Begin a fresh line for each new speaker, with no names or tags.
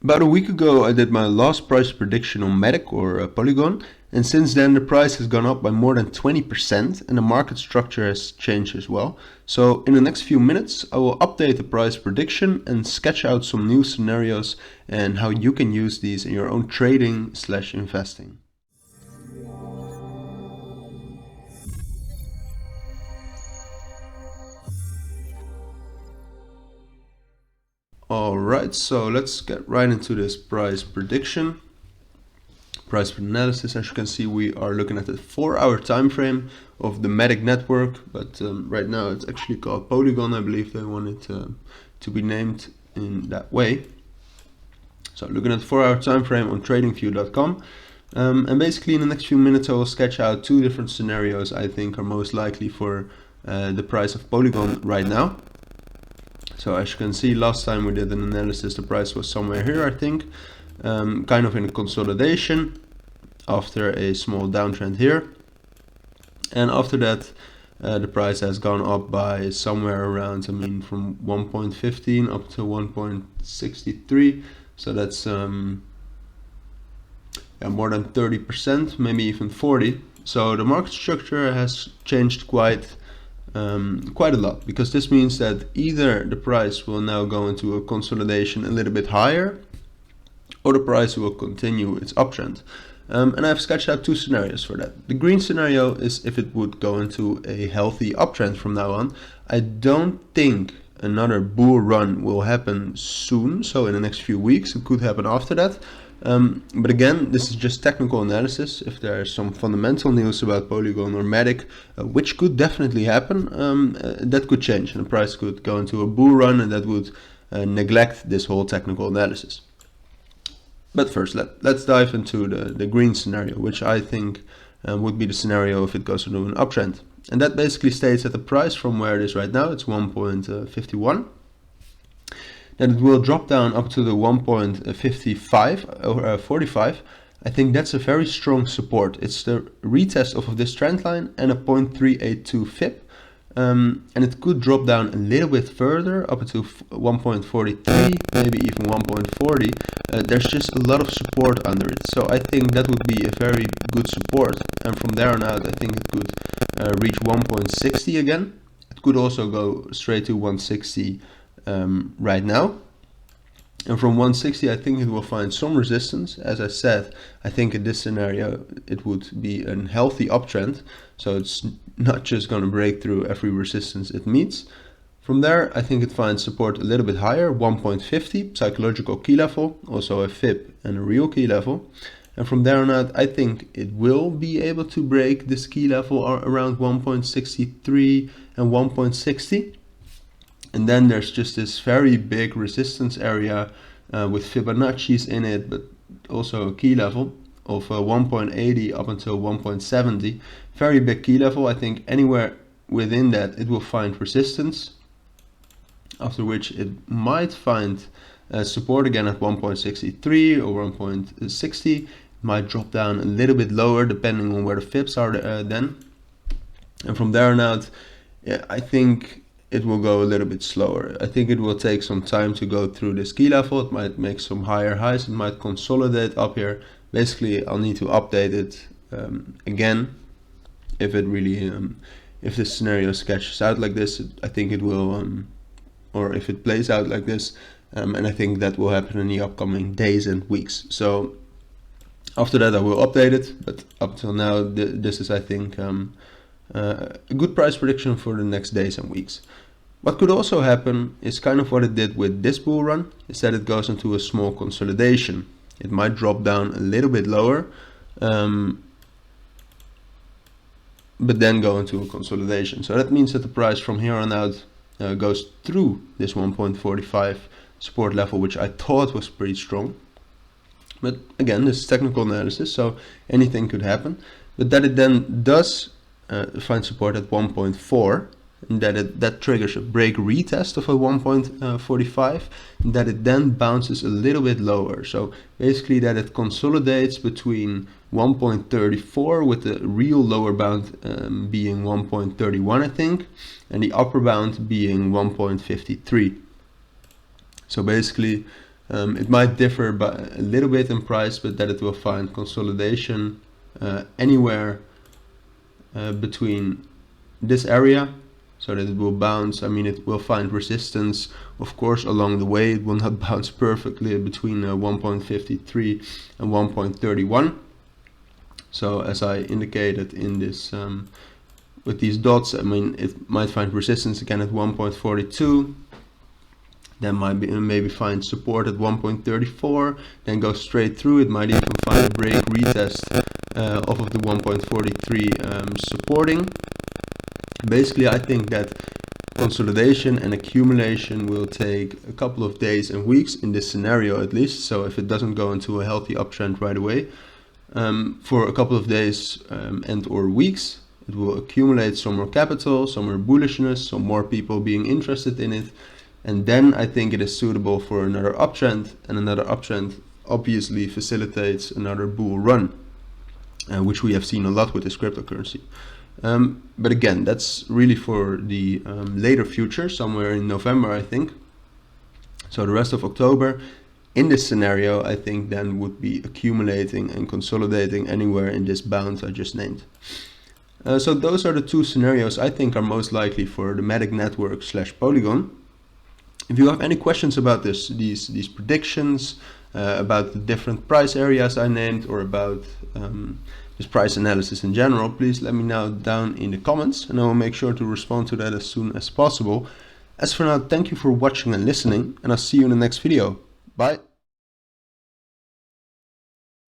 About a week ago, I did my last price prediction on Matic or Polygon, and since then the price has gone up by more than 20% and the market structure has changed as well. So in the next few minutes, I will update the price prediction and sketch out some new scenarios and how you can use these in your own trading / investing. Alright, so let's get right into this price prediction. Price analysis. As you can see, we are looking at the 4-hour time frame of the Matic network, but right now it's actually called Polygon. I believe they want it to be named in that way. So looking at the 4-hour time frame on tradingview.com, and basically in the next few minutes I will sketch out 2 different scenarios I think are most likely for the price of Polygon right now. So as you can see, last time we did an analysis, the price was somewhere here, I think, kind of in a consolidation after a small downtrend here. And after that, the price has gone up by somewhere around, from 1.15 up to 1.63. So that's more than 30%, maybe even 40. So the market structure has changed quite a lot, because this means that either the price will now go into a consolidation a little bit higher, or the price will continue its uptrend. And I've sketched out 2 scenarios for that. The green scenario is if it would go into a healthy uptrend from now on. I don't think another bull run will happen soon, so in the next few weeks. It could happen after that. But again, this is just technical analysis. If there is some fundamental news about Polygon or Matic, which could definitely happen, that could change and the price could go into a bull run, and that would neglect this whole technical analysis. But first, let's dive into the green scenario, which I think would be the scenario if it goes into an uptrend. And that basically states that the price from where it is right now, it's 1.51. Then it will drop down up to the 1.55 or 45. I think that's a very strong support. It's the retest of this trend line and a 0.382 FIP. And it could drop down a little bit further up to 1.43, maybe even 1.40. There's just a lot of support under it. So I think that would be a very good support. And from there on out, I think it could reach 1.60 again. It could also go straight to 160 right now. And from 160, I think it will find some resistance. As I said, I think in this scenario, it would be a healthy uptrend. So it's not just going to break through every resistance it meets. From there, I think it finds support a little bit higher, 1.50, psychological key level, also a FIB and a real key level. And from there on out, I think it will be able to break this key level around 1.63 and 1.60. And then there's just this very big resistance area with Fibonacci's in it, but also a key level of 1.80 up until 1.70. Very big key level. I think anywhere within that it will find resistance, after which it might find support again at 1.63 or 1.60. It might drop down a little bit lower depending on where the FIBs are then. And from there on out, yeah, I think it will go a little bit slower. I think it will take some time to go through this key level. It might make some higher highs. It might consolidate up here. Basically, I'll need to update it again if it really, if this scenario sketches out like this. I think it will, or if it plays out like this, and I think that will happen in the upcoming days and weeks. So after that, I will update it. But up till now, this is, I think, a good price prediction for the next days and weeks. What could also happen is kind of what it did with this bull run, is that it goes into a small consolidation. It might drop down a little bit lower, but then go into a consolidation. So that means that the price from here on out goes through this 1.45 support level, which I thought was pretty strong. But again, this is technical analysis, so anything could happen. But that it then does find support at 1.4, and that triggers a break retest of a 1.45, and that it then bounces a little bit lower. So basically that it consolidates between 1.34 with the real lower bound being 1.31, I think, and the upper bound being 1.53. So basically It might differ by a little bit in price, but that it will find consolidation anywhere between this area, so that it will bounce. I mean, it will find resistance, of course, along the way. It will not bounce perfectly between 1.53 and 1.31. So as I indicated in this with these dots, I mean, it might find resistance again at 1.42, then might be, maybe find support at 1.34, then go straight through. It might even find a break retest off of the 1.43 supporting. Basically, I think that consolidation and accumulation will take a couple of days and weeks in this scenario at least. So if it doesn't go into a healthy uptrend right away, for a couple of days and or weeks, it will accumulate some more capital, some more bullishness, some more people being interested in it. And then I think it is suitable for another uptrend, and another uptrend obviously facilitates another bull run, which we have seen a lot with this cryptocurrency. But again, that's really for the later future, somewhere in November, I think. So the rest of October, in this scenario, I think then would be accumulating and consolidating anywhere in this bound I just named. So those are the two scenarios I think are most likely for the Matic network / Polygon. If you have any questions about these predictions, about the different price areas I named, or about this price analysis in general, please let me know down in the comments, and I will make sure to respond to that as soon as possible. As for now, thank you for watching and listening, and I'll see you in the next video. Bye.